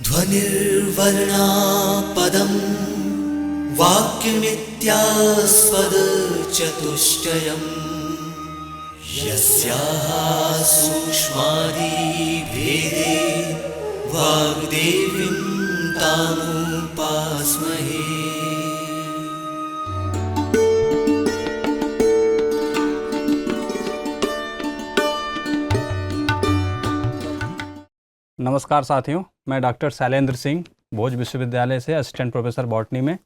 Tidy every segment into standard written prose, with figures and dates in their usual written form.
ध्वनिर्वर्णापदं वाक्यमित्यास्पदचतुष्टयम् यस्याः सूक्ष्मादिभेदे वाग्देवीं तामुपास्महे। नमस्कार साथियों, मैं डॉक्टर शैलेंद्र सिंह भोज विश्वविद्यालय से असिस्टेंट प्रोफेसर बॉटनी में।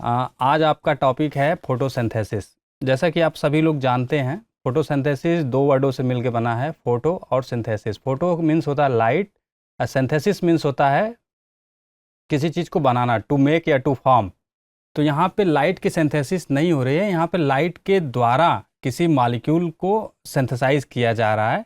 आज आपका टॉपिक है फोटोसिंथेसिस। जैसा कि आप सभी लोग जानते हैं, फोटोसिंथेसिस दो वर्डों से मिलकर बना है, फोटो और सिंथेसिस। फोटो मीन्स होता है लाइट, सिंथेसिस मीन्स होता है किसी चीज़ को बनाना, टू मेक या टू फॉर्म। तो यहाँ पे लाइट की सिंथेसिस नहीं हो रही है, यहाँ पे लाइट के द्वारा किसी मॉलिक्यूल को सिंथेसाइज किया जा रहा है।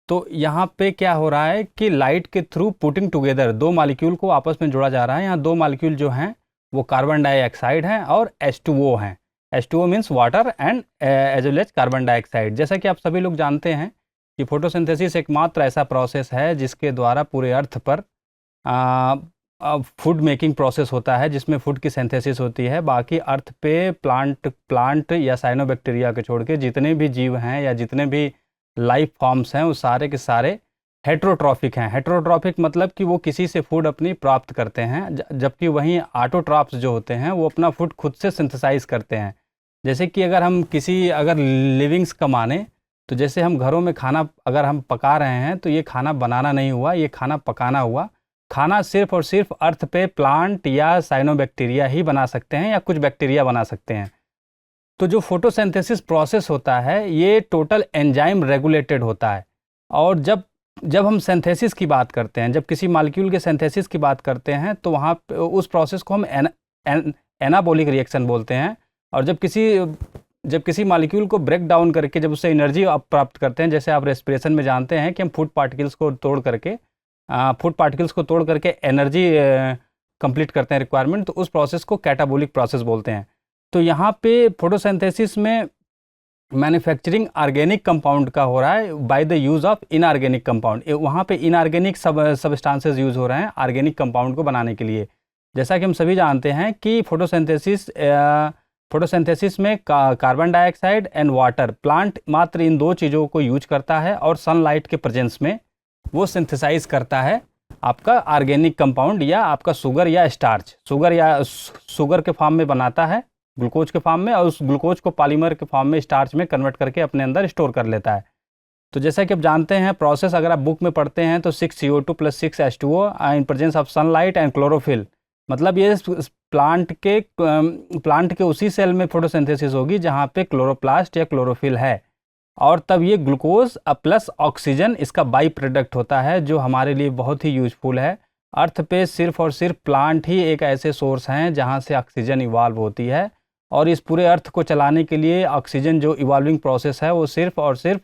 तो यहाँ पे क्या हो रहा है कि लाइट के थ्रू पुटिंग टुगेदर दो मॉलिक्यूल को आपस में जोड़ा जा रहा है। यहाँ दो मॉलिक्यूल जो हैं वो कार्बन डाइऑक्साइड हैं और H2O हैं। H2O means water and as well as carbon dioxide. जैसा कि आप सभी लोग जानते हैं कि फोटोसिंथेसिस एकमात्र ऐसा प्रोसेस है जिसके द्वारा पूरे अर्थ पर फूड मेकिंग प्रोसेस होता है, जिसमें फूड की सिंथेसिस होती है। बाकी अर्थ पे प्लांट या साइनोबैक्टीरिया को छोड़ के जितने भी जीव हैं या जितने भी लाइफ फॉर्म्स हैं वो सारे के सारे हेट्रोट्रॉफिक हैं। हेट्रोट्रॉफिक मतलब कि वो किसी से फूड अपनी प्राप्त करते हैं, जबकि वहीं ऑटोट्रॉप्स जो होते हैं वो अपना फूड खुद से सिंथेसाइज करते हैं। जैसे कि अगर हम अगर लिविंग्स का माने तो जैसे हम घरों में खाना अगर हम पका रहे हैं तो ये खाना बनाना नहीं हुआ, ये खाना पकाना हुआ। खाना सिर्फ और सिर्फ अर्थ पे प्लांट या साइनोबैक्टीरिया ही बना सकते हैं या कुछ बैक्टीरिया बना सकते हैं। तो जो फोटोसिंथेसिस प्रोसेस होता है ये टोटल एंजाइम रेगुलेटेड होता है। और जब हम सिंथेसिस की बात करते हैं, जब किसी मॉलिक्यूल के सिंथेसिस की बात करते हैं तो वहाँ उस प्रोसेस को हम एनाबॉलिक रिएक्शन बोलते हैं। और जब किसी मॉलिक्यूल को ब्रेक डाउन करके जब उससे एनर्जी प्राप्त करते हैं, जैसे आप रेस्पिरेशन में जानते हैं कि हम फूड पार्टिकल्स को तोड़ करके एनर्जी कंप्लीट करते हैं रिक्वायरमेंट, तो उस प्रोसेस को कैटाबॉलिक प्रोसेस बोलते हैं। तो यहाँ पे फोटोसिंथेसिस में मैन्युफैक्चरिंग ऑर्गेनिक कंपाउंड का हो रहा है by the use of inorganic compound. वहाँ पे इनऑर्गेनिक सबस्टांसेस यूज़ हो रहे हैं ऑर्गेनिक कंपाउंड को बनाने के लिए। जैसा कि हम सभी जानते हैं कि फोटोसिंथेसिस में carbon dioxide and water, plant मात्र इन दो चीज़ों को यूज करता है और सनलाइट के प्रेजेंस में वो सिंथेसाइज करता है आपका ऑर्गेनिक कंपाउंड या आपका शुगर या स्टार्च। शुगर के फॉर्म में बनाता है ग्लूकोज के फॉर्म में, और उस ग्लूकोज को पॉलीमर के फॉर्म में स्टार्च में कन्वर्ट करके अपने अंदर स्टोर कर लेता है। तो जैसा कि आप जानते हैं प्रोसेस अगर आप बुक में पढ़ते हैं तो 6CO2 + 6H2O in presence of sunlight and chlorophyll. मतलब ये प्लांट के उसी सेल में फोटोसिंथेसिस होगी जहाँ पे क्लोरोप्लास्ट या क्लोरोफिल है, और तब ये ग्लूकोज प्लस ऑक्सीजन इसका बाई प्रोडक्ट होता है जो हमारे लिए बहुत ही यूजफुल है। अर्थ पे सिर्फ और सिर्फ प्लांट ही एक ऐसे सोर्स हैं जहाँ से ऑक्सीजन इवॉल्व होती है, और इस पूरे अर्थ को चलाने के लिए ऑक्सीजन जो इवॉल्विंग प्रोसेस है वो सिर्फ और सिर्फ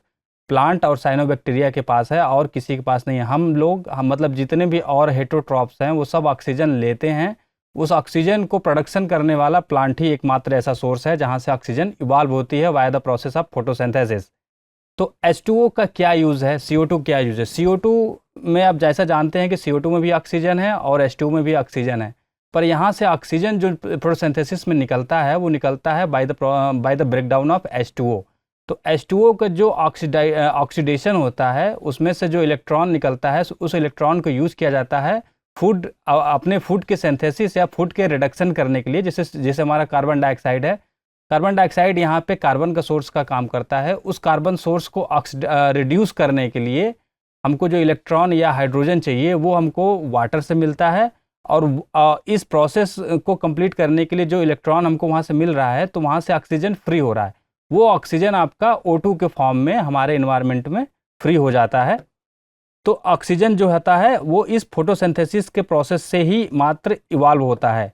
प्लांट और साइनोबैक्टीरिया के पास है और किसी के पास नहीं है। हम मतलब जितने भी और हेटरोट्रॉप्स हैं वो सब ऑक्सीजन लेते हैं। उस ऑक्सीजन को प्रोडक्शन करने वाला प्लांट ही एकमात्र ऐसा सोर्स है जहाँ से ऑक्सीजन इवॉल्व होती है via the process of photosynthesis. तो H2O का क्या यूज़ है, CO2 क्या यूज़ है? CO2 में आप जैसा जानते हैं कि CO2 में भी ऑक्सीजन है और H2O में भी ऑक्सीजन है, पर यहाँ से ऑक्सीजन जो फोटोसिंथेसिस में निकलता है वो निकलता है by the breakdown of H2O। तो H2O का जो ऑक्सीडेशन होता है उसमें से जो इलेक्ट्रॉन निकलता है उस इलेक्ट्रॉन को यूज़ किया जाता है अपने फूड के सिंथेसिस या फूड के रिडक्शन करने के लिए। जैसे हमारा कार्बन डाइऑक्साइड है, कार्बन डाइऑक्साइड यहाँ पे कार्बन का सोर्स का काम करता है। उस कार्बन सोर्स को रिड्यूस करने के लिए हमको जो इलेक्ट्रॉन या हाइड्रोजन चाहिए वो हमको वाटर से मिलता है, और इस प्रोसेस को कंप्लीट करने के लिए जो इलेक्ट्रॉन हमको वहाँ से मिल रहा है तो वहाँ से ऑक्सीजन फ्री हो रहा है। वो ऑक्सीजन आपका O2 के फॉर्म में हमारे इन्वायरमेंट में फ्री हो जाता है। तो ऑक्सीजन जो होता है वो इस फोटोसिंथेसिस के प्रोसेस से ही मात्र इवॉल्व होता है।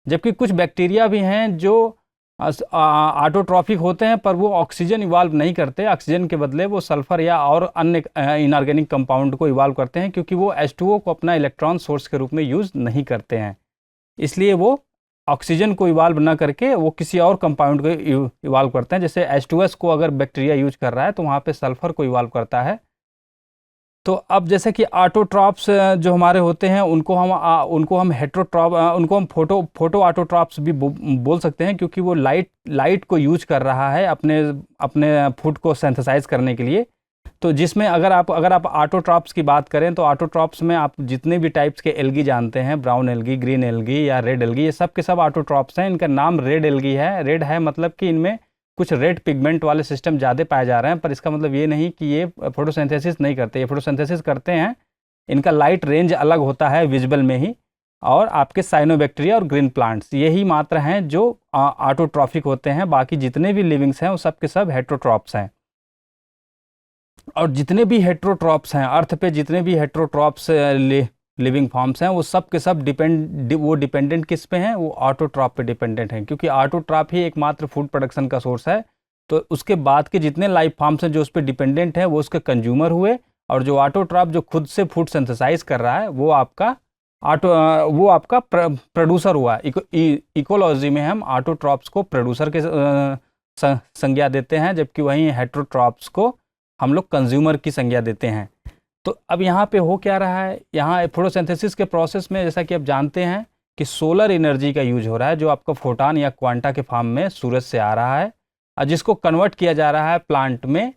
जबकि कुछ बैक्टीरिया भी हैं जो ऑटोट्रॉफिक होते हैं पर वो ऑक्सीजन इवॉल्व नहीं करते, ऑक्सीजन के बदले वो सल्फर या और अन्य इनऑर्गेनिक कंपाउंड को इवॉल्व करते हैं, क्योंकि वो H2O को अपना इलेक्ट्रॉन सोर्स के रूप में यूज़ नहीं करते हैं। इसलिए वो ऑक्सीजन को इवॉल्व ना करके वो किसी और कंपाउंड को इवॉल्व करते हैं। जैसे H2S को अगर बैक्टीरिया यूज कर रहा है तो वहाँ पे सल्फर को इवॉल्व करता है। तो अब जैसे कि ऑटोट्रॉप्स जो हमारे होते हैं उनको हम हेटेरोट्रॉप उनको हम फोटो ऑटोट्रॉप्स भी बोल सकते हैं, क्योंकि वो लाइट को यूज कर रहा है अपने फूड को सिंथेसाइज करने के लिए। तो जिसमें अगर आप ऑटोट्रॉप्स की बात करें तो ऑटोट्रॉप्स में आप जितने भी टाइप्स के एल्गी जानते हैं, ब्राउन एल्गी, ग्रीन एल्गी या रेड एल्गी, ये सब के सब ऑटोट्रॉप्स हैं। इनका नाम रेड एल्गी है। रेड है मतलब कि इनमें कुछ रेड पिगमेंट वाले सिस्टम ज़्यादा पाए जा रहे हैं, पर इसका मतलब ये नहीं कि ये फोटोसिंथेसिस नहीं करते। ये फोटोसिंथेसिस करते हैं, इनका लाइट रेंज अलग होता है विजिबल में ही। और आपके साइनोबैक्टीरिया और ग्रीन प्लांट्स यही मात्र हैं जो ऑटोट्रॉफिक होते हैं। बाकी जितने भी लिविंग्स हैं वो सब के सब हेटेरोट्रॉप्स हैं। और जितने भी हेटेरोट्रॉप्स हैं अर्थ पे, जितने भी हेटेरोट्रॉप्स लिविंग फॉर्म्स हैं, वो सब के सब डिपेंडेंट किस पे हैं? वो ऑटोट्रॉप पे डिपेंडेंट हैं, क्योंकि ऑटोट्रॉप ही एकमात्र फूड प्रोडक्शन का सोर्स है। तो उसके बाद के जितने लाइफ फॉर्म्स हैं जो उस पर डिपेंडेंट हैं वो उसके कंज्यूमर हुए, और जो ऑटोट्रॉप जो खुद से फूड सिंथेसाइज कर रहा है वो आपका प्रोड्यूसर हुआ। इकोलॉजी में हम ऑटोट्रॉप्स को प्रोड्यूसर के संज्ञा देते हैं, जबकि वहीं हेटेरोट्रॉप्स को हम लोग कंज्यूमर की संज्ञा देते हैं। तो अब यहाँ पे हो क्या रहा है? यहाँ फोटोसिंथेसिस के प्रोसेस में जैसा कि आप जानते हैं कि सोलर एनर्जी का यूज हो रहा है, जो आपका फोटॉन या क्वांटा के फॉर्म में सूरज से आ रहा है, और जिसको कन्वर्ट किया जा रहा है प्लांट में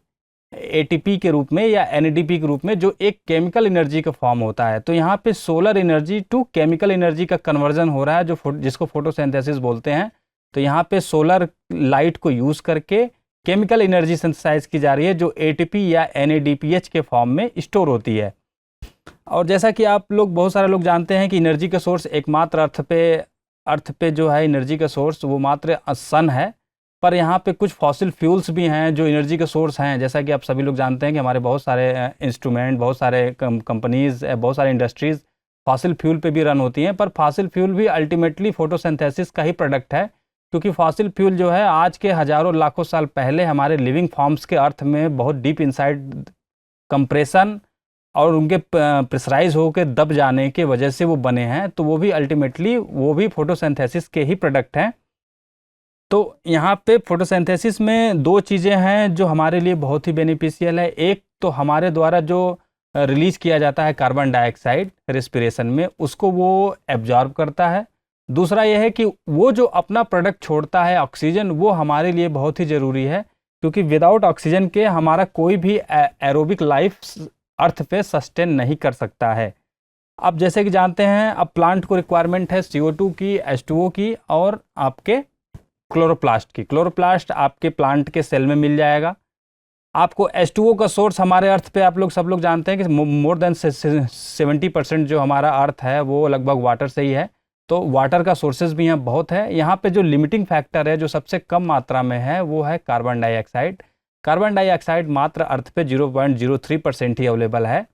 एटीपी के रूप में या एनएडीपी के रूप में, जो एक केमिकल एनर्जी का फॉर्म होता है। तो यहाँ पे solar energy to chemical energy का कन्वर्जन हो रहा है, जिसको फोटोसिंथेसिस बोलते हैं। तो यहाँ पे सोलर लाइट को यूज करके केमिकल एनर्जी सिंथेसाइज की जा रही है, जो एटीपी या एनएडीपीएच के फॉर्म में स्टोर होती है। और जैसा कि आप लोग बहुत सारे लोग जानते हैं कि एनर्जी का सोर्स एकमात्र अर्थ पे जो है एनर्जी का सोर्स वो मात्र सन है। पर यहाँ पे कुछ फॉसिल फ्यूल्स भी हैं जो एनर्जी के सोर्स हैं। जैसा कि आप सभी लोग जानते हैं कि हमारे बहुत सारे इंस्ट्रूमेंट, बहुत सारे कंपनीज, बहुत सारे इंडस्ट्रीज़ फॉसिल फ्यूल पे भी रन होती हैं। पर फॉसिल फ्यूल भी अल्टीमेटली फोटोसिंथेसिस का ही प्रोडक्ट है, क्योंकि फॉसिल फ्यूल जो है आज के हज़ारों लाखों साल पहले हमारे लिविंग फॉर्म्स के अर्थ में बहुत डीप इनसाइड कंप्रेशन और उनके प्रेशराइज होकर दब जाने के वजह से वो बने हैं। तो वो भी अल्टीमेटली वो भी फोटोसिंथेसिस के ही प्रोडक्ट हैं। तो यहाँ पे फोटोसिंथेसिस में दो चीज़ें हैं जो हमारे लिए बहुत ही बेनिफिशियल है। एक तो हमारे द्वारा जो रिलीज़ किया जाता है कार्बन डाइऑक्साइड रेस्पिरेशन में, उसको वो एब्जॉर्ब करता है। दूसरा यह है कि वो जो अपना प्रोडक्ट छोड़ता है ऑक्सीजन, वो हमारे लिए बहुत ही ज़रूरी है, क्योंकि विदाउट ऑक्सीजन के हमारा कोई भी एरोबिक लाइफ अर्थ पे सस्टेन नहीं कर सकता है। अब जैसे कि जानते हैं, अब प्लांट को रिक्वायरमेंट है CO2 की, H2O की और आपके क्लोरोप्लास्ट की। क्लोरोप्लास्ट आपके प्लांट के सेल में मिल जाएगा। आपको H2O का सोर्स हमारे अर्थ पे आप लोग सब लोग जानते हैं कि मोर देन 70% जो हमारा अर्थ है वो लगभग वाटर से ही है। तो वाटर का सोर्सेज भी यहाँ बहुत है। यहाँ पे जो लिमिटिंग फैक्टर है, जो सबसे कम मात्रा में है, वो है कार्बन डाइऑक्साइड। कार्बन डाइऑक्साइड मात्र अर्थ पे 0.03% ही अवेलेबल है।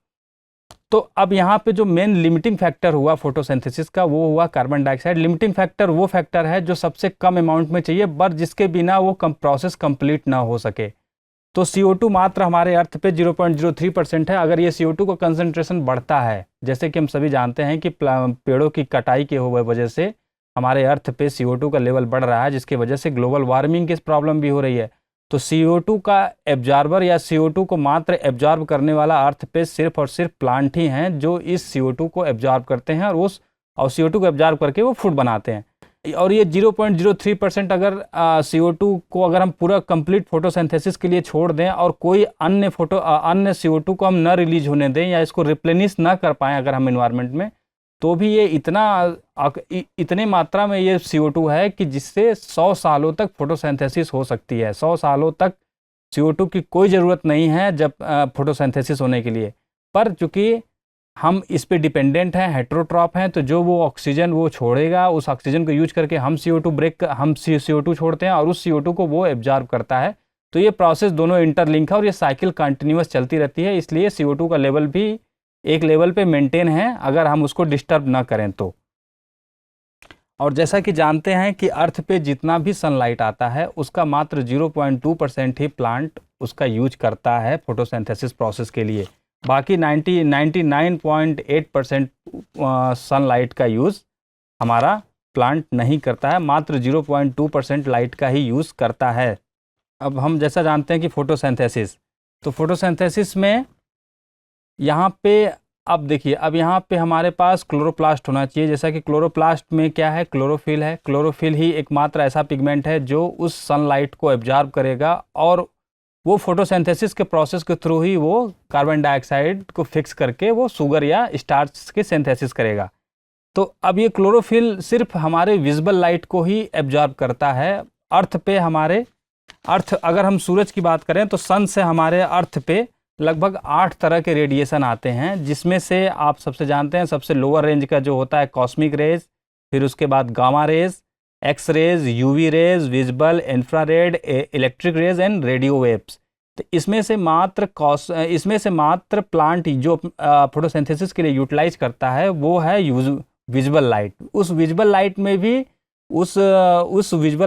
तो अब यहाँ पे जो मेन लिमिटिंग फैक्टर हुआ फोटोसिंथेसिस का, वो हुआ कार्बन डाइऑक्साइड। लिमिटिंग फैक्टर वो फैक्टर है जो सबसे कम अमाउंट में चाहिए, पर जिसके बिना वो प्रोसेस कंप्लीट ना हो सके। तो CO2 मात्र हमारे अर्थ पे 0.03% है। अगर ये CO2 का कंसंट्रेशन बढ़ता है, जैसे कि हम सभी जानते हैं कि पेड़ों की कटाई के वजह से हमारे अर्थ पे CO2 का लेवल बढ़ रहा है, जिसकी वजह से ग्लोबल वार्मिंग की प्रॉब्लम भी हो रही है। तो CO2 का एब्जॉर्बर या CO2 को मात्र एब्जॉर्ब करने वाला अर्थ पे सिर्फ और सिर्फ प्लांट ही हैं जो इस CO2 को एब्जॉर्ब करते हैं और CO2 को एब्जॉर्ब करके वो फूड बनाते हैं। और ये 0.03% अगर CO2 को अगर हम पूरा कंप्लीट फोटोसिंथेसिस के लिए छोड़ दें और कोई अन्य CO2 को हम न रिलीज होने दें या इसको रिप्लेनिश ना कर पाएँ अगर हम इन्वायरमेंट में, तो भी ये इतने मात्रा में ये CO2 है कि जिससे 100 सालों तक फोटोसिंथेसिस हो सकती है। 100 सालों तक CO2 की कोई ज़रूरत नहीं है जब फोटोसिंथेसिस होने के लिए। पर चूँकि हम इस पे डिपेंडेंट हैं, हेटेरोट्रॉप हैं, तो जो वो ऑक्सीजन वो छोड़ेगा, उस ऑक्सीजन को यूज करके हम CO2 छोड़ते हैं और उस CO2 को वो एब्जॉर्ब करता है। तो ये प्रोसेस दोनों इंटरलिंक है और ये साइकिल कंटिन्यूस चलती रहती है। इसलिए CO2 का लेवल भी एक लेवल पे मेंटेन है अगर हम उसको डिस्टर्ब ना करें तो। और जैसा कि जानते हैं कि अर्थ पे जितना भी सनलाइट आता है उसका मात्र 0.2% ही प्लांट उसका यूज करता है फोटोसिंथेसिस प्रोसेस के लिए। बाकी 99.8% सनलाइट का यूज़ हमारा प्लांट नहीं करता है, मात्र 0.2% लाइट का ही यूज़ करता है। अब हम जैसा जानते हैं कि फोटोसिंथेसिस में यहाँ पे अब देखिए, अब यहाँ पे हमारे पास क्लोरोप्लास्ट होना चाहिए। जैसा कि क्लोरोप्लास्ट में क्या है, क्लोरोफिल है। क्लोरोफिल ही एकमात्र ऐसा पिगमेंट है जो उस सनलाइट को एब्जॉर्ब करेगा और वो फोटोसिंथेसिस के प्रोसेस के थ्रू ही वो कार्बन डाइऑक्साइड को फिक्स करके वो शुगर या स्टार्च के सिंथेसिस करेगा। तो अब ये क्लोरोफिल सिर्फ हमारे विजिबल लाइट को ही एब्जॉर्ब करता है। अर्थ पे हमारे अर्थ अगर हम सूरज की बात करें तो सन से हमारे अर्थ पे लगभग 8 तरह के रेडिएशन आते हैं, जिसमें से आप सबसे जानते हैं सबसे लोअर रेंज का जो होता है कॉस्मिक रेज, फिर उसके बाद gamma rays, X rays, UV rays, visible, infrared, electric rays and radio waves. तो इसमें से मात्र प्लांट जो फोटोसिंथेसिस के लिए यूटिलाइज करता है वो है विजिबल लाइट। उस विजिबल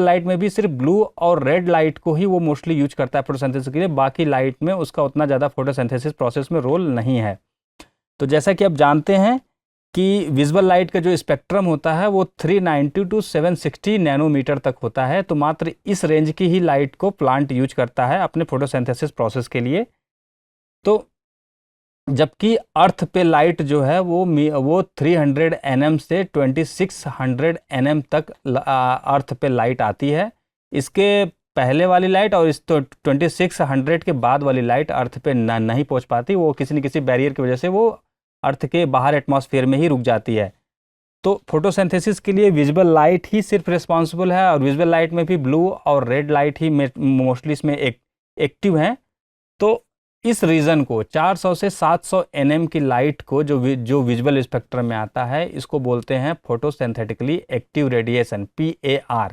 लाइट में भी सिर्फ ब्लू और रेड लाइट को ही वो मोस्टली यूज करता है फोटोसिंथेसिस के लिए। बाकी लाइट में उसका उतना ज़्यादा फोटोसिंथेसिस प्रोसेस में रोल नहीं है। तो जैसा कि आप जानते हैं कि विजिबल लाइट का जो स्पेक्ट्रम होता है वो 390 टू 760 नैनोमीटर तक होता है। तो मात्र इस रेंज की ही लाइट को प्लांट यूज करता है अपने फोटोसिंथेसिस प्रोसेस के लिए। तो जबकि अर्थ पे लाइट जो है वो 300 nm से 2600 nm तक अर्थ पे लाइट आती है। इसके पहले वाली लाइट और इस 2600 के बाद वाली लाइट अर्थ पे नहीं पहुंच पाती, वो किसी न किसी बैरियर की वजह से वो अर्थ के बाहर एटमॉस्फेयर में ही रुक जाती है। तो फोटोसिंथेसिस के लिए विजिबल लाइट ही सिर्फ रिस्पॉन्सिबल है, और विजिबल लाइट में भी ब्लू और रेड लाइट ही मोस्टली इसमें एक्टिव हैं। तो इस रीजन को 400 से 700 nm की लाइट को जो विजुअल स्पेक्ट्रम में आता है, इसको बोलते हैं फोटोसिंथेटिकली एक्टिव रेडिएशन, PAR।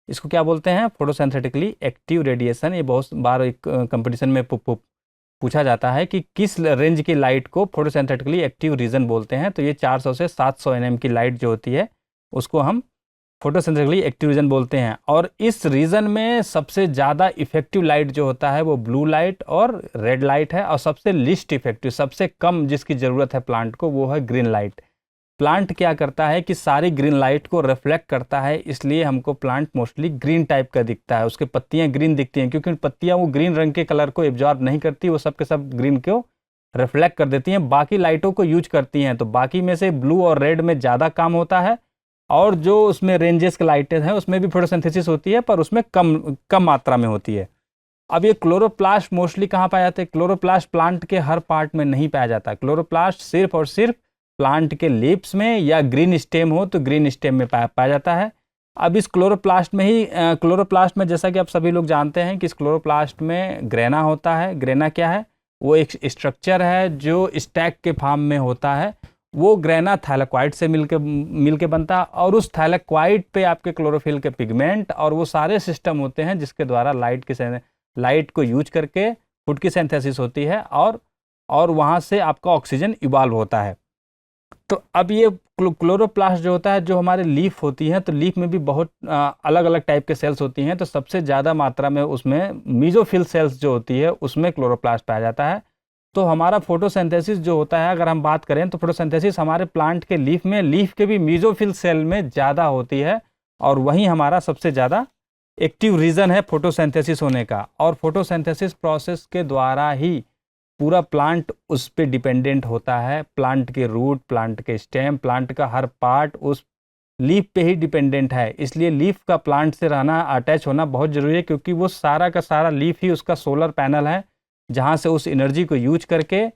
इसको क्या बोलते हैं? Photosynthetically active radiation. ये बहुत बार एक कंपटीशन में पूछा जाता है कि किस रेंज की लाइट को फोटोसिंथेटिकली एक्टिव रीजन बोलते हैं। तो ये 400 से 700 nm की लाइट जो होती है उसको हम फोटोसिंथेटिकली एक्टिव रीजन बोलते हैं। और इस रीजन में सबसे ज़्यादा इफेक्टिव लाइट जो होता है वो ब्लू लाइट और रेड लाइट है, और सबसे लिस्ट इफेक्टिव, सबसे कम जिसकी ज़रूरत है प्लांट को, वो है ग्रीन लाइट। प्लांट क्या करता है कि सारी ग्रीन लाइट को रिफ्लेक्ट करता है, इसलिए हमको प्लांट मोस्टली ग्रीन टाइप का दिखता है। उसके पत्तियां ग्रीन दिखती हैं क्योंकि पत्तियां वो ग्रीन रंग के कलर को एब्जॉर्ब नहीं करती, वो सब के सब ग्रीन को रिफ्लेक्ट कर देती हैं, बाकी लाइटों को यूज करती हैं। तो बाकी में से ब्लू और रेड में ज़्यादा काम होता है, और जो उसमें रेंजेस के लाइटें हैं उसमें भी फोटोसिंथेसिस होती है, पर उसमें कम मात्रा में होती है। अब ये क्लोरोप्लास्ट मोस्टली कहाँ पाया जाता है? क्लोरोप्लास्ट प्लांट के हर पार्ट में नहीं पाया जाता। क्लोरोप्लास्ट सिर्फ और सिर्फ प्लांट के लीव्स में, या ग्रीन स्टेम हो तो ग्रीन स्टेम में पाया जाता है। अब इस क्लोरोप्लास्ट में जैसा कि आप सभी लोग जानते हैं कि इस क्लोरोप्लास्ट में ग्रेना होता है। ग्रेना क्या है? वो एक स्ट्रक्चर है जो स्टैक के फॉर्म में होता है। वो ग्रेना थैलेक्वाइड से मिलके बनता है, और उस थैलेक्वाइड पे आपके क्लोरोफिल के पिगमेंट और वो सारे सिस्टम होते हैं जिसके द्वारा लाइट को यूज करके फूड की सिंथेसिस होती है, और वहाँ से आपका ऑक्सीजन इवॉल्व होता है। तो अब ये क्लोरोप्लास्ट जो होता है, जो हमारे लीफ होती हैं, तो लीफ में भी बहुत अलग अलग टाइप के सेल्स होती हैं। तो सबसे ज़्यादा मात्रा में उसमें मीजोफिल सेल्स जो होती है उसमें क्लोरोप्लास्ट पाया जाता है। तो हमारा फोटोसिंथेसिस जो होता है, अगर हम बात करें तो फोटोसिंथेसिस हमारे प्लांट के लीफ के भी मीजोफिल सेल में ज़्यादा होती है, और वहीं हमारा सबसे ज़्यादा एक्टिव रीजन है फोटोसिंथेसिस होने का। और फोटोसिंथेसिस प्रोसेस के द्वारा ही पूरा प्लांट उस पर डिपेंडेंट होता है। प्लांट के रूट, प्लांट के स्टेम, प्लांट का हर पार्ट उस लीफ पे ही डिपेंडेंट है। इसलिए लीफ का प्लांट से रहना, अटैच होना बहुत ज़रूरी है, क्योंकि वो सारा का सारा लीफ ही उसका सोलर पैनल है, जहाँ से उस एनर्जी को यूज करके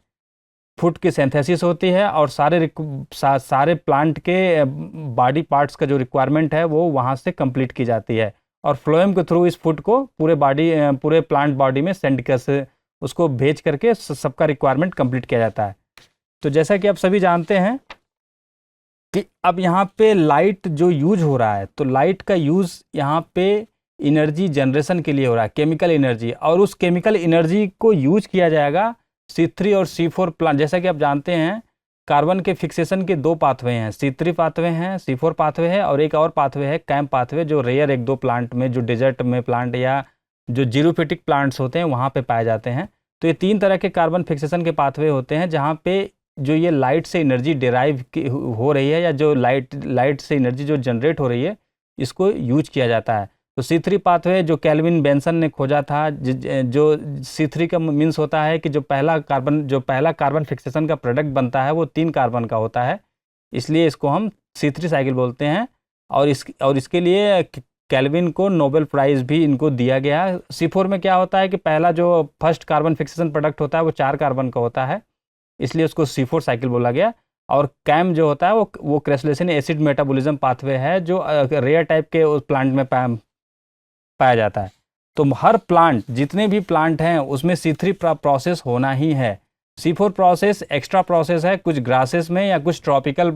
फूड की सिंथेसिस होती है, और सारे प्लांट के बॉडी पार्ट्स का जो रिक्वायरमेंट है वो वहाँ से कंप्लीट की जाती है, और फ्लोएम के थ्रू इस फूड को पूरे प्लांट बॉडी में सेंड कर उसको भेज करके सबका रिक्वायरमेंट कंप्लीट किया जाता है। तो जैसा कि आप सभी जानते हैं कि अब यहाँ पे लाइट जो यूज हो रहा है, तो लाइट का यूज़ यहाँ पे एनर्जी जनरेशन के लिए हो रहा है, केमिकल एनर्जी, और उस केमिकल एनर्जी को यूज किया जाएगा C3 और C4 प्लांट। जैसा कि आप जानते हैं कार्बन के फिक्सेशन के 2 पाथवे हैं, C3 पाथवे हैं, C4 पाथवे है, और एक और पाथवे है कैम्प पाथवे, जो रेयर 1-2 प्लांट में, जो डेजर्ट में प्लांट या जो जीरोफिटिक प्लांट्स होते हैं वहाँ पे पाए जाते हैं। तो ये 3 तरह के कार्बन फिक्सेशन के पाथवे होते हैं, जहाँ पे जो ये लाइट से एनर्जी डिराइव हो रही है, या जो लाइट से एनर्जी जो जनरेट हो रही है, इसको यूज किया जाता है। तो C3 पाथवे जो केल्विन बेंसन ने खोजा था, जो C3 का मीन्स होता है कि जो पहला कार्बन फिक्सेशन का प्रोडक्ट बनता है वो 3 कार्बन का होता है, इसलिए इसको हम C3 साइकिल बोलते हैं। और इसके लिए केल्विन को नोबेल प्राइज़ भी इनको दिया गया। C4 में क्या होता है कि पहला जो फर्स्ट कार्बन फिक्सेशन प्रोडक्ट होता है वो 4 कार्बन का होता है, इसलिए उसको C4 साइकिल बोला गया। और कैम जो होता है वो क्रेसुलेशन एसिड मेटाबॉलिज्म पाथवे है, जो रेयर टाइप के उस प्लांट में पाया जाता है। तो हर प्लांट, जितने भी प्लांट हैं उसमें C3 प्रोसेस होना ही है। C4 प्रोसेस एक्स्ट्रा प्रोसेस है कुछ ग्रासेस में या कुछ ट्रॉपिकल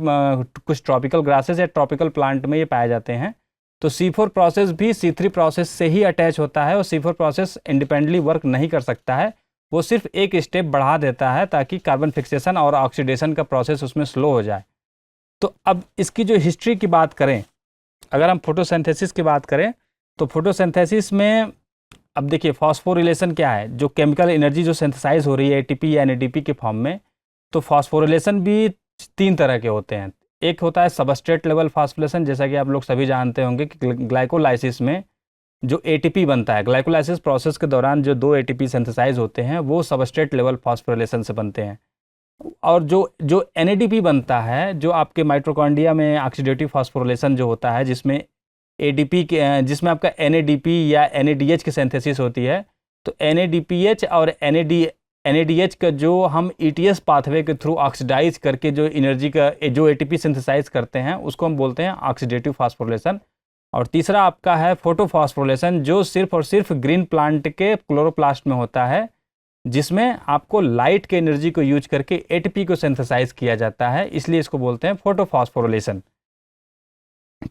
ग्रासेस या ट्रॉपिकल प्लांट में ये पाए जाते हैं। तो C4 प्रोसेस भी C3 प्रोसेस से ही अटैच होता है और C4 प्रोसेस इंडिपेंडेंटली वर्क नहीं कर सकता है, वो सिर्फ एक स्टेप बढ़ा देता है ताकि कार्बन फिक्सेशन और ऑक्सीडेशन का प्रोसेस उसमें स्लो हो जाए। तो अब इसकी जो हिस्ट्री की बात करें, अगर हम फोटोसिंथेसिस की बात करें तो फोटोसिंथेसिस में अब देखिए फॉस्फोरिलेशन क्या है, जो केमिकल एनर्जी जो सिंथेसाइज हो रही है ATP या NADP के फॉर्म में। तो फॉस्फोरिलेशन भी 3 तरह के होते हैं। एक होता है सबस्ट्रेट लेवल फॉस्फोरिलेशन, जैसा कि आप लोग सभी जानते होंगे कि ग्लाइकोलाइसिस में जो ATP बनता है, ग्लाइकोलाइसिस प्रोसेस के दौरान जो 2 ATP सिंथेसाइज होते हैं वो सबस्ट्रेट लेवल फॉस्फोरिलेशन से बनते हैं। और जो NADP बनता है, जो आपके माइटोकॉन्ड्रिया में ऑक्सीडेटिव फॉस्फोरिलेशन जो होता है, जिसमें जिसमें आपका NADP या NADH की सिंथेसिस होती है। तो NADPH और NADH का जो हम ETS पाथवे के थ्रू ऑक्सीडाइज करके जो एनर्जी का जो ATP सिंथेसाइज करते हैं उसको हम बोलते हैं ऑक्सीडेटिव फॉस्फोरिलेशन। और तीसरा आपका है फोटोफॉस्फोरिलेशन, जो सिर्फ और सिर्फ ग्रीन प्लांट के क्लोरोप्लास्ट में होता है, जिसमें आपको लाइट के एनर्जी को यूज करके ATP को सिंथेसाइज किया जाता है, इसलिए इसको बोलते हैं फोटोफॉस्फोरिलेशन।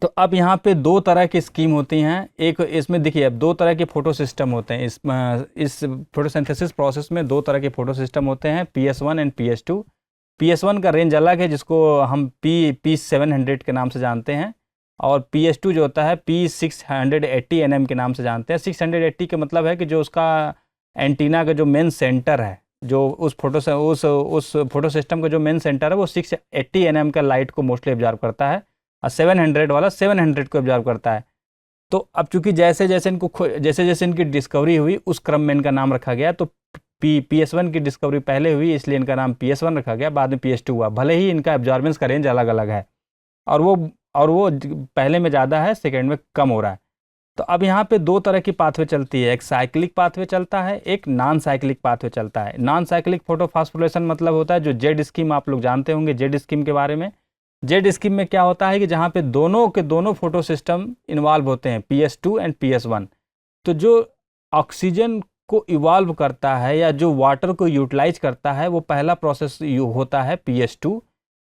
तो अब यहाँ पे 2 तरह की स्कीम होती हैं। एक इसमें देखिए अब 2 तरह के फोटो सिस्टम होते हैं। इस फोटोसिंथेसिस प्रोसेस में 2 तरह के फोटो सिस्टम होते हैं, PS1 एंड PS2। PS1 का रेंज अलग है, जिसको हम P700 के नाम से जानते हैं, और PS2 जो होता है P680 nm के नाम से जानते हैं। 680 का मतलब है कि जो उसका एंटीना का जो मेन सेंटर है, जो उस फोटो सिस्टम का जो मेन सेंटर है वो 680 nm का लाइट को मोस्टली ऑब्जर्व करता है, और 700 वाला 700 को ऑब्जर्व करता है। तो अब चूंकि जैसे जैसे इनकी डिस्कवरी हुई उस क्रम में इनका नाम रखा गया। तो PS1 की डिस्कवरी पहले हुई, इसलिए इनका नाम PS1 रखा गया, बाद में PS2 हुआ, भले ही इनका ऑब्जर्वेंस का रेंज अलग अलग है, और वो पहले में ज़्यादा है, सेकेंड में कम हो रहा है। तो अब यहाँ पे 2 तरह की पाथवे चलती है, एक साइक्लिक पाथवे चलता है, एक नॉन साइक्लिक पाथवे चलता है। नॉन साइक्लिक फोटोफॉस्फोरिलेशन मतलब होता है जो जेड स्कीम, आप लोग जानते होंगे जेड स्कीम के बारे में। जेड स्कीम में क्या होता है कि जहाँ पे दोनों के दोनों फोटो सिस्टम इन्वॉल्व होते हैं, PS2 एंड PS1। तो जो ऑक्सीजन को इवॉल्व करता है या जो वाटर को यूटिलाइज करता है, वो पहला प्रोसेस होता है PS2।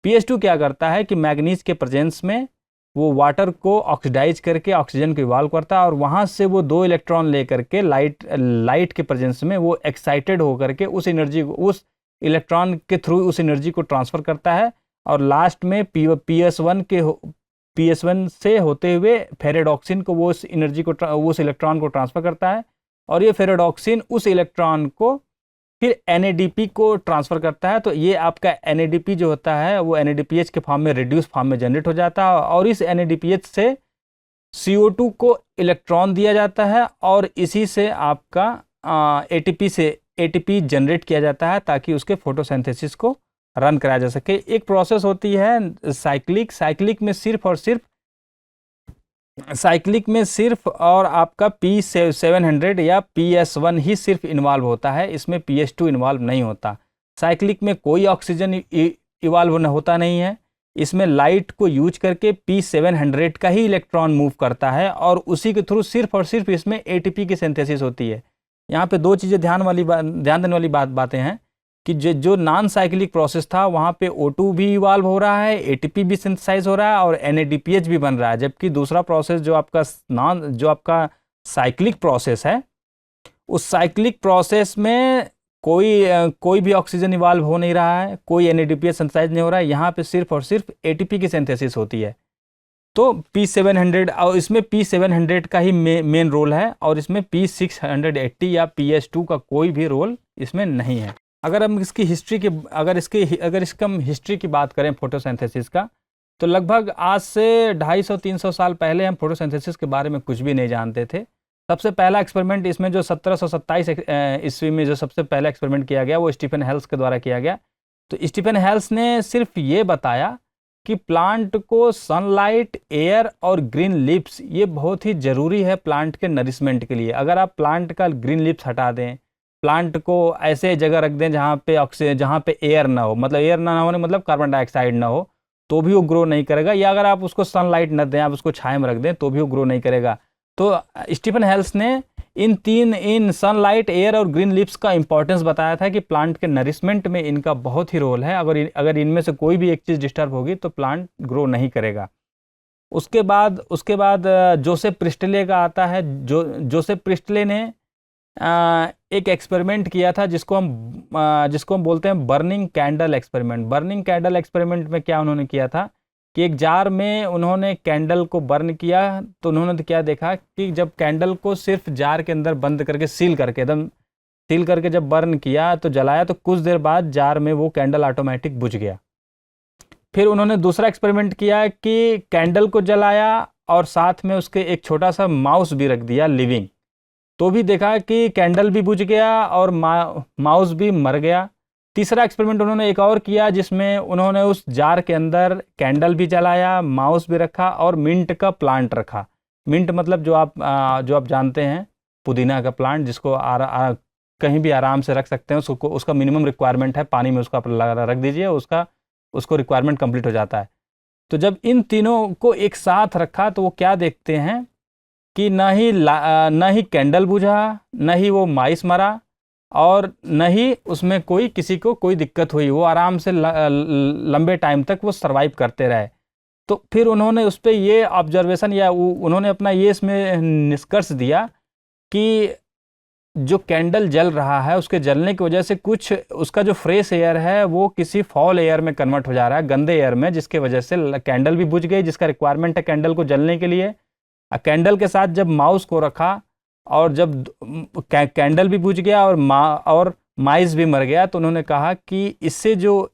PS2 क्या करता है कि मैग्नीज के प्रेजेंस में वो वाटर को ऑक्सीडाइज करके ऑक्सीजन को इवॉल्व करता है, और वहाँ से वो 2 इलेक्ट्रॉन लेकर के लाइट के प्रेजेंस में वो एक्साइटेड होकर के उस एनर्जी को, उस इलेक्ट्रॉन के थ्रू उस एनर्जी को ट्रांसफ़र करता है, और लास्ट में PS1 से होते हुए फेरेडॉक्सिन को वो उस एनर्जी को, उस इलेक्ट्रॉन को ट्रांसफ़र करता है, और ये फेरेडॉक्सिन उस इलेक्ट्रॉन को फिर NADP को ट्रांसफ़र करता है। तो ये आपका NADP जो होता है वो NADPH के फॉर्म में, रिड्यूस फॉर्म में जनरेट हो जाता है, और इस NADPH से CO2 को इलेक्ट्रॉन दिया जाता है, और इसी से आपका ATP जनरेट किया जाता है ताकि उसके फोटोसिंथेसिस को रन कराया जा सके। एक प्रोसेस होती है साइक्लिक में सिर्फ और आपका P700 या PS1 ही सिर्फ इन्वॉल्व होता है, इसमें PS2 इन्वॉल्व नहीं होता। साइक्लिक में कोई ऑक्सीजन इवॉल्व होता नहीं है, इसमें लाइट को यूज करके P700 का ही इलेक्ट्रॉन मूव करता है, और उसी के थ्रू सिर्फ और सिर्फ इसमें ATP की सिंथेसिस होती है। यहाँ पे 2 चीज़ें ध्यान देने वाली बातें हैं कि जो नॉन साइक्लिक प्रोसेस था वहाँ पे O2 भी इवॉल्व हो रहा है, ATP भी सिंथेसाइज हो रहा है, और NADPH भी बन रहा है। जबकि दूसरा प्रोसेस जो आपका साइक्लिक प्रोसेस है, उस साइक्लिक प्रोसेस में कोई भी ऑक्सीजन इवॉल्व हो नहीं रहा है, कोई NADPH सिंथेसाइज नहीं हो रहा है, यहाँ पे सिर्फ और सिर्फ ATP की सिंथेसिस होती है। तो P700, और इसमें P700 का ही मेन रोल है, और इसमें P680 या PS2 का कोई भी रोल इसमें नहीं है। अगर हम इसकी हिस्ट्री की बात करें फोटोसिंथेसिस का, तो लगभग आज से 250-300 साल पहले हम फोटोसिंथेसिस के बारे में कुछ भी नहीं जानते थे। सबसे पहला एक्सपेरिमेंट इसमें जो 1727 ईस्वी में जो सबसे पहला एक्सपेरिमेंट किया गया वो स्टीफन हेल्स के द्वारा किया गया। तो स्टीफन हेल्स ने सिर्फ ये बताया कि प्लांट को सनलाइट, एयर और ग्रीन लीव्स ये बहुत ही ज़रूरी है प्लांट के नरिशमेंट के लिए। अगर आप प्लांट का ग्रीन लीव्स हटा दें, प्लांट को ऐसे जगह रख दें जहाँ पे एयर ना हो, मतलब एयर ना होने मतलब कार्बन डाइऑक्साइड ना हो, तो भी वो ग्रो नहीं करेगा। या अगर आप उसको सनलाइट न दें, आप उसको छाया में रख दें, तो भी वो ग्रो नहीं करेगा। तो स्टीफन हेल्स ने इन सनलाइट, एयर और ग्रीन लीव्स का इंपॉर्टेंस बताया था कि प्लांट के नरिशमेंट में इनका बहुत ही रोल है। अगर इनमें से कोई भी एक चीज़ डिस्टर्ब होगी तो प्लांट ग्रो नहीं करेगा। उसके बाद जोसेफ प्रिस्टले का आता है। जोसेफ प्रिस्टले ने एक एक्सपेरिमेंट किया था जिसको हम बोलते हैं burning candle experiment. Burning candle experiment में क्या उन्होंने किया था कि एक जार में उन्होंने कैंडल को बर्न किया। तो उन्होंने क्या देखा कि जब कैंडल को सिर्फ जार के अंदर बंद करके सील करके जब बर्न किया तो जलाया, तो कुछ देर बाद जार में वो कैंडल ऑटोमेटिक बुझ गया। फिर उन्होंने दूसरा एक्सपेरिमेंट किया कि कैंडल को जलाया और साथ में उसके एक छोटा सा माउस भी रख दिया लिविंग, तो भी देखा कि कैंडल भी बुझ गया और माउस भी मर गया। तीसरा एक्सपेरिमेंट उन्होंने एक और किया जिसमें उन्होंने उस जार के अंदर कैंडल भी जलाया, माउस भी रखा और मिंट का प्लांट रखा। मिंट मतलब जो आप जानते हैं, पुदीना का प्लांट, जिसको कहीं भी आराम से रख सकते हैं। उसका मिनिमम रिक्वायरमेंट है, पानी में उसका रख दीजिए, उसको रिक्वायरमेंट कंप्लीट हो जाता है। तो जब इन तीनों को एक साथ रखा तो वो क्या देखते हैं कि न ही कैंडल बुझा, न ही वो माइस मरा और न ही उसमें किसी को कोई दिक्कत हुई। वो आराम से लंबे टाइम तक वो सरवाइव करते रहे। तो फिर उन्होंने उस पर ये ऑब्जर्वेशन या उन्होंने अपना ये इसमें निष्कर्ष दिया कि जो कैंडल जल रहा है उसके जलने की वजह से कुछ उसका जो फ्रेश एयर है वो किसी फॉल एयर में कन्वर्ट हो जा रहा है, गंदे एयर में, जिसके वजह से कैंडल भी बुझ गई, जिसका रिक्वायरमेंट है कैंडल को जलने के लिए। कैंडल के साथ जब माउस को रखा और जब कैंडल भी बुझ गया और माइस भी मर गया, तो उन्होंने कहा कि इससे जो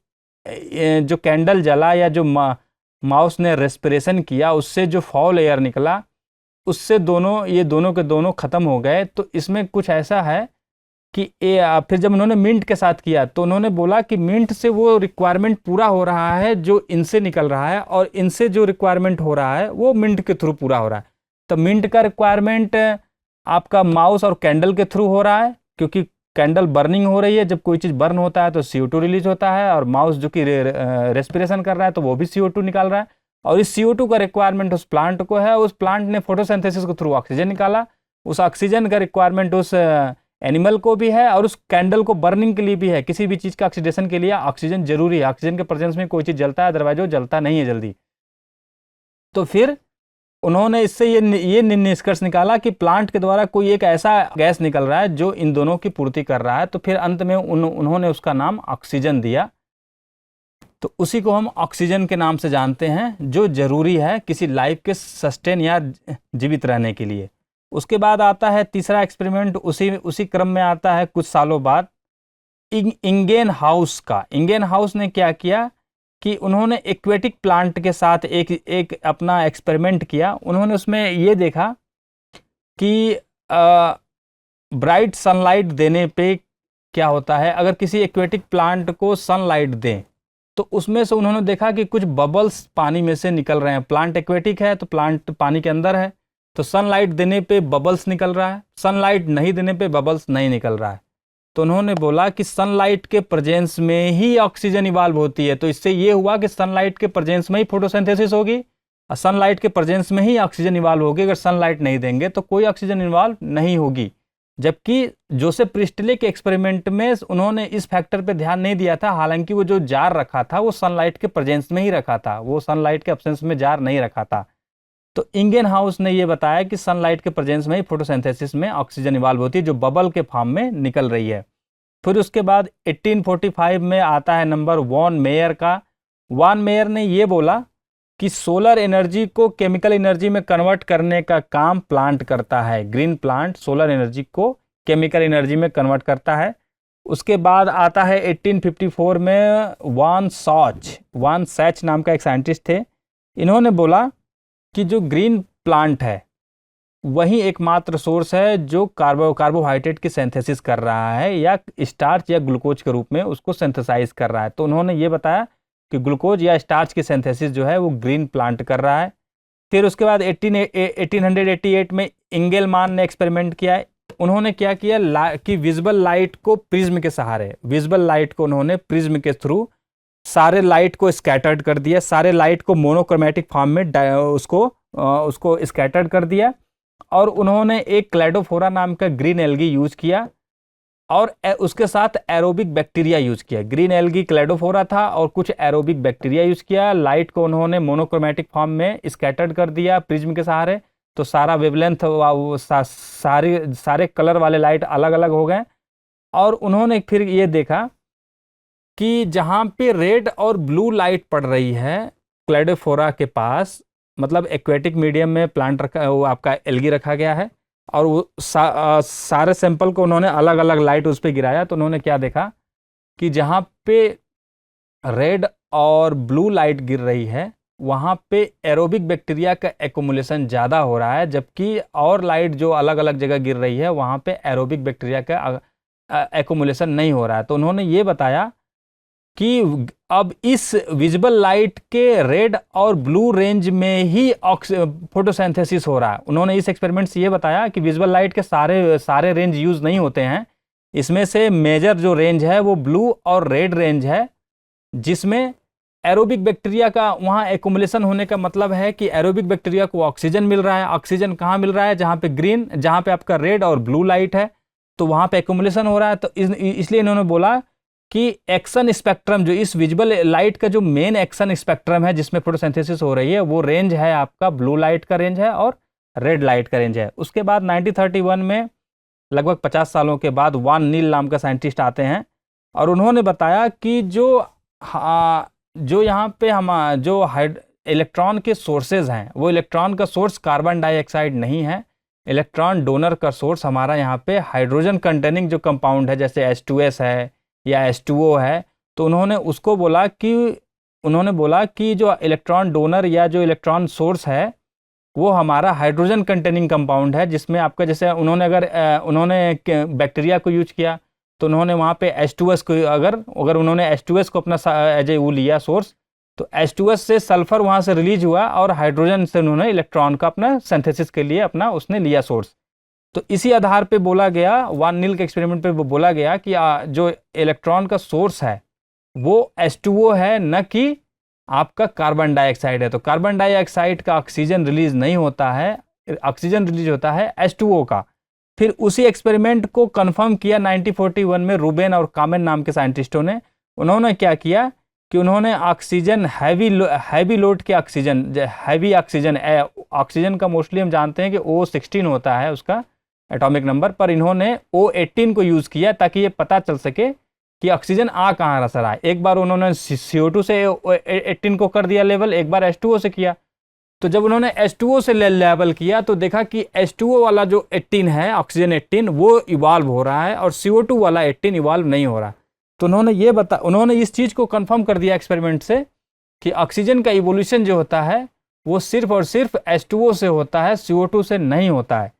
कैंडल जला या जो माउस ने रेस्पिरेशन किया उससे जो फॉल एयर निकला उससे दोनों के दोनों ख़त्म हो गए। तो इसमें कुछ ऐसा है कि फिर जब उन्होंने मिंट के साथ किया तो उन्होंने बोला कि मिंट से वो रिक्वायरमेंट पूरा हो रहा है जो इनसे निकल रहा है, और इनसे जो रिक्वायरमेंट हो रहा है वो मिंट के थ्रू पूरा हो रहा है। तो मिंट का रिक्वायरमेंट आपका माउस और कैंडल के थ्रू हो रहा है, क्योंकि कैंडल बर्निंग हो रही है। जब कोई चीज़ बर्न होता है तो CO2 रिलीज होता है, और माउस जो कि रेस्पिरेशन कर रहा है तो वो भी CO2 निकाल रहा है, और इस CO2 का रिक्वायरमेंट उस प्लांट को है। उस प्लांट ने फोटोसिंथेसिस के थ्रू ऑक्सीजन निकाला, उस ऑक्सीजन का रिक्वायरमेंट उस एनिमल को भी है और उस कैंडल को बर्निंग के लिए भी है। किसी भी चीज़ का ऑक्सीडेशन के लिए ऑक्सीजन जरूरी है। ऑक्सीजन के प्रेजेंस में कोई चीज़ जलता है, अदरवाइज वो जलता नहीं है जल्दी। तो फिर उन्होंने इससे ये निष्कर्ष निकाला कि प्लांट के द्वारा कोई एक ऐसा गैस निकल रहा है जो इन दोनों की पूर्ति कर रहा है। तो फिर अंत में उन्होंने उसका नाम ऑक्सीजन दिया। तो उसी को हम ऑक्सीजन के नाम से जानते हैं, जो जरूरी है किसी लाइफ के सस्टेन या जीवित रहने के लिए। उसके बाद आता है तीसरा एक्सपेरिमेंट, उसी क्रम में आता है कुछ सालों बाद इंगेनहाउस का। इंगेनहाउस ने क्या किया कि उन्होंने एक्वेटिक प्लांट के साथ एक अपना एक्सपेरिमेंट किया। उन्होंने उसमें ये देखा कि ब्राइट सनलाइट देने पे क्या होता है। अगर किसी एक्वेटिक प्लांट को सनलाइट दें तो उसमें से उन्होंने देखा कि कुछ बबल्स पानी में से निकल रहे हैं। प्लांट एक्वेटिक है तो प्लांट पानी के अंदर है, तो सनलाइट देने पे बबल्स निकल रहा है, सनलाइट नहीं देने पे बबल्स नहीं निकल रहा है। तो उन्होंने बोला कि सनलाइट के प्रेजेंस में ही ऑक्सीजन इवाल्व होती है। तो इससे ये हुआ कि सनलाइट के प्रेजेंस में ही फोटोसिंथेसिस होगी और सनलाइट के प्रेजेंस में ही ऑक्सीजन इवाल्व होगी। अगर सनलाइट नहीं देंगे तो कोई ऑक्सीजन इवाल्व नहीं होगी। जबकि जोसेफ प्रिस्टले के एक्सपेरिमेंट में उन्होंने इस फैक्टर पे ध्यान नहीं दिया था। हालांकि वो जो जार रखा था वो सनलाइट के प्रेजेंस में ही रखा था, वो सनलाइट के एब्सेंस में जार नहीं रखा था। तो इंगेनहाउस ने ये बताया कि सनलाइट के प्रेजेंस में ही फोटोसिंथेसिस में ऑक्सीजन इवाल्व होती है, जो बबल के फॉर्म में निकल रही है। फिर उसके बाद 1845 में आता है नंबर वॉन मेयर का। वॉन मेयर ने ये बोला कि सोलर एनर्जी को केमिकल एनर्जी में कन्वर्ट करने का काम प्लांट करता है। ग्रीन प्लांट सोलर एनर्जी को केमिकल एनर्जी में कन्वर्ट करता है। उसके बाद आता है 1854 में वान सैच नाम का एक साइंटिस्ट थे। इन्होंने बोला कि जो ग्रीन प्लांट है वही एकमात्र सोर्स है जो कार्बोहाइड्रेट की सिंथेसिस कर रहा है या स्टार्च या ग्लूकोज के रूप में उसको सिंथेसाइज कर रहा है। तो उन्होंने ये बताया कि ग्लूकोज या स्टार्च की सिंथेसिस जो है वो ग्रीन प्लांट कर रहा है। फिर उसके बाद 1888 में इंगेलमान ने एक्सपेरिमेंट किया है। उन्होंने क्या किया कि विजिबल लाइट को प्रिज्म के सहारे, विजिबल लाइट को उन्होंने प्रिज्म के थ्रू सारे लाइट को स्कैटर्ड कर दिया, सारे लाइट को मोनोक्रोमेटिक फॉर्म में उसको स्कैटर्ड कर दिया। और उन्होंने एक क्लैडोफोरा नाम का ग्रीन एल्गी यूज किया और उसके साथ एरोबिक बैक्टीरिया यूज किया। ग्रीन एल्गी क्लैडोफोरा था और कुछ एरोबिक बैक्टीरिया यूज किया। लाइट को उन्होंने मोनोक्रोमेटिक फॉर्म में स्कैटर्ड कर दिया प्रिज्म के सहारे, तो सारा वेवलेंथ सारे कलर वाले लाइट अलग अलग हो गए। और उन्होंने फिर ये देखा कि जहाँ पे रेड और ब्लू लाइट पड़ रही है क्लैडोफोरा के पास, मतलब एक्वेटिक मीडियम में प्लांट रखा, वो आपका एल्गी रखा गया है और वो सारे सैंपल को उन्होंने अलग अलग लाइट उस पर गिराया। तो उन्होंने क्या देखा कि जहाँ पे रेड और ब्लू लाइट गिर रही है वहाँ पे एरोबिक बैक्टीरिया का एक्युमुलेशन ज़्यादा हो रहा है, जबकि और लाइट जो अलग अलग जगह गिर रही है वहाँ पे एरोबिक बैक्टीरिया का एक्युमुलेशन नहीं हो रहा है। तो उन्होंने ये बताया कि अब इस विजिबल लाइट के रेड और ब्लू रेंज में ही फोटोसिंथेसिस हो रहा है। उन्होंने इस एक्सपेरिमेंट से ये बताया कि विजिबल लाइट के सारे रेंज यूज नहीं होते हैं, इसमें से मेजर जो रेंज है वो ब्लू और रेड रेंज है, जिसमें एरोबिक बैक्टीरिया का वहाँ एक्युमुलेशन होने का मतलब है कि एरोबिक बैक्टीरिया को ऑक्सीजन मिल रहा है। ऑक्सीजन कहाँ मिल रहा है? जहाँ पे ग्रीन, जहाँ पे आपका रेड और ब्लू लाइट है, तो वहाँ पे एक्युमुलेशन हो रहा है। तो इसलिए इन्होंने बोला कि एक्शन स्पेक्ट्रम, जो इस विजिबल लाइट का जो मेन एक्शन स्पेक्ट्रम है जिसमें फोटोसिंथेसिस हो रही है, वो रेंज है आपका ब्लू लाइट का रेंज है और रेड लाइट का रेंज है। उसके बाद 1931 में लगभग 50 सालों के बाद वान नील नाम का साइंटिस्ट आते हैं और उन्होंने बताया कि जो यहाँ पे जो इलेक्ट्रॉन के सोर्सेज हैं, वो इलेक्ट्रॉन का सोर्स कार्बन डाइऑक्साइड नहीं है। इलेक्ट्रॉन डोनर का सोर्स हमारा यहाँ पे हाइड्रोजन कंटेनिंग जो कंपाउंड है, जैसे H2S है या H2O है। तो उन्होंने बोला कि जो इलेक्ट्रॉन डोनर या जो इलेक्ट्रॉन सोर्स है वो हमारा हाइड्रोजन कंटेनिंग कंपाउंड है, जिसमें आपका जैसे उन्होंने बैक्टीरिया को यूज किया तो उन्होंने वहाँ पे H2S को अगर उन्होंने H2S को अपना एज ए वो लिया सोर्स, तो H2S से सल्फर वहाँ से रिलीज हुआ और हाइड्रोजन से उन्होंने इलेक्ट्रॉन का अपना सिंथेसिस के लिए अपना उसने लिया सोर्स। तो इसी आधार पे बोला गया, वान नील के एक्सपेरिमेंट पे बोला गया कि जो इलेक्ट्रॉन का सोर्स है वो H2O है, न कि आपका कार्बन डाइऑक्साइड है। तो कार्बन डाइऑक्साइड का ऑक्सीजन रिलीज नहीं होता है, ऑक्सीजन रिलीज होता है H2O का। फिर उसी एक्सपेरिमेंट को कंफर्म किया 1941 में रूबेन और कामेन नाम के साइंटिस्टों ने। उन्होंने क्या किया कि उन्होंने ऑक्सीजन हैवी लोड के ऑक्सीजन का मोस्टली हम जानते हैं कि O16 होता है उसका एटॉमिक नंबर, पर इन्होंने O18 को यूज़ किया ताकि ये पता चल सके कि ऑक्सीजन कहाँ रहा है। एक बार उन्होंने CO2 से 18 को कर दिया लेवल, एक बार H2O से किया। तो जब उन्होंने H2O से लेवल किया तो देखा कि H2O वाला जो 18 है, ऑक्सीजन 18, वो इवॉल्व हो रहा है और CO2 वाला 18 इवॉल्व नहीं हो रहा। तो उन्होंने इस चीज़ को कंफर्म कर दिया एक्सपेरिमेंट से कि ऑक्सीजन का इवोल्यूशन जो होता है वो सिर्फ और सिर्फ H2O से होता है, CO2 से नहीं होता है।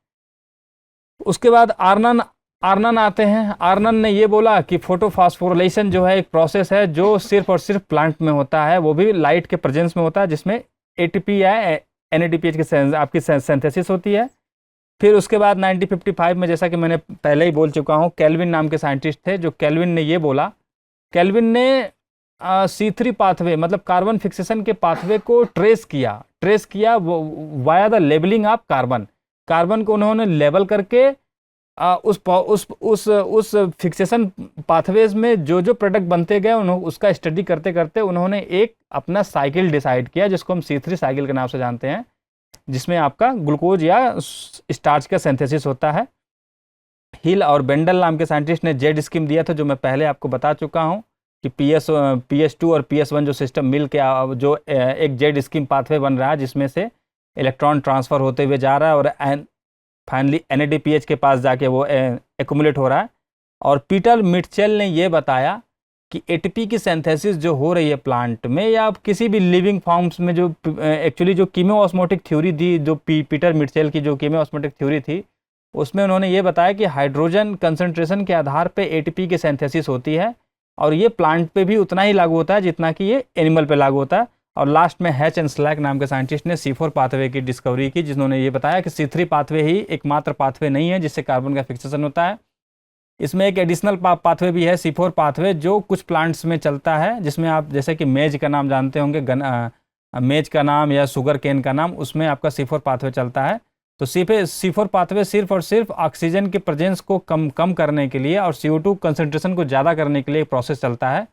उसके बाद आर्नन आते हैं। आर्नन ने ये बोला कि फोटोफॉस्फोरिलेशन जो है एक प्रोसेस है जो सिर्फ और सिर्फ प्लांट में होता है, वो भी लाइट के प्रेजेंस में होता है, जिसमें ATP या NADPH की आपकी सिंथेसिस होती है। फिर उसके बाद 1955 में, जैसा कि मैंने पहले ही बोल चुका हूँ, केल्विन नाम के साइंटिस्ट थे, जो केल्विन ने ये बोला, केल्विन ने C3 पाथवे मतलब कार्बन फिक्सेशन के पाथवे को ट्रेस किया via the labelling of carbon को उन्होंने लेबल करके उस फिक्सेशन पाथवेज में जो प्रोडक्ट बनते गए उसका स्टडी करते करते उन्होंने एक अपना साइकिल डिसाइड किया, जिसको हम C3 साइकिल के नाम से जानते हैं, जिसमें आपका ग्लूकोज या स्टार्च का सिंथेसिस होता है। हिल और बेंडल नाम के साइंटिस्ट ने जेड स्कीम दिया था, जो मैं पहले आपको बता चुका हूं कि PS2 और PS1 जो सिस्टम मिल के जो एक जेड स्कीम पाथवे बन रहा है, जिसमें से इलेक्ट्रॉन ट्रांसफ़र होते हुए जा रहा है और फाइनली NADPH के पास जाके वो एक्युमुलेट हो रहा है। और पीटर मिटचेल ने ये बताया कि एटीपी की सिंथेसिस जो हो रही है प्लांट में या किसी भी लिविंग फॉर्म्स में, जो एक्चुअली जो कीमोऑस्मोटिक थ्योरी थी, जो पीटर मिटशेल की जो कीमोऑस्मोटिक थ्योरी थी, उसमें उन्होंने ये बताया कि हाइड्रोजन कंसंट्रेशन के आधार पे एटीपी की सिंथेसिस होती है, और ये प्लांट पे भी उतना ही लागू होता है जितना कि ये एनिमल पे लागू होता है। और लास्ट में हैच एंड स्लैक नाम के साइंटिस्ट ने C4 पाथवे की डिस्कवरी की, जिन्होंने ये बताया कि C3 पाथवे ही एकमात्र पाथवे नहीं है जिससे कार्बन का फिक्सेशन होता है। इसमें एक एडिशनल पाथवे भी है C4 पाथवे, जो कुछ प्लांट्स में चलता है, जिसमें आप जैसे कि मेज का नाम जानते होंगे, मेज का नाम या शुगर केन का नाम, उसमें आपका C4 पाथवे चलता है। तो C4 पाथवे सिर्फ और सिर्फ ऑक्सीजन के प्रेजेंस को कम करने के लिए और CO2 कंसंट्रेशन को ज़्यादा करने के लिए प्रोसेस चलता है,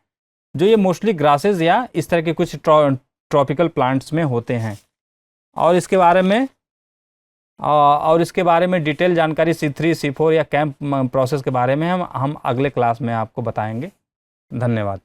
जो ये मोस्टली ग्रासेस या इस तरह के कुछ ट्रॉपिकल प्लांट्स में होते हैं। और इसके बारे में डिटेल जानकारी C3 C4 या कैंप प्रोसेस के बारे में हम अगले क्लास में आपको बताएंगे। धन्यवाद।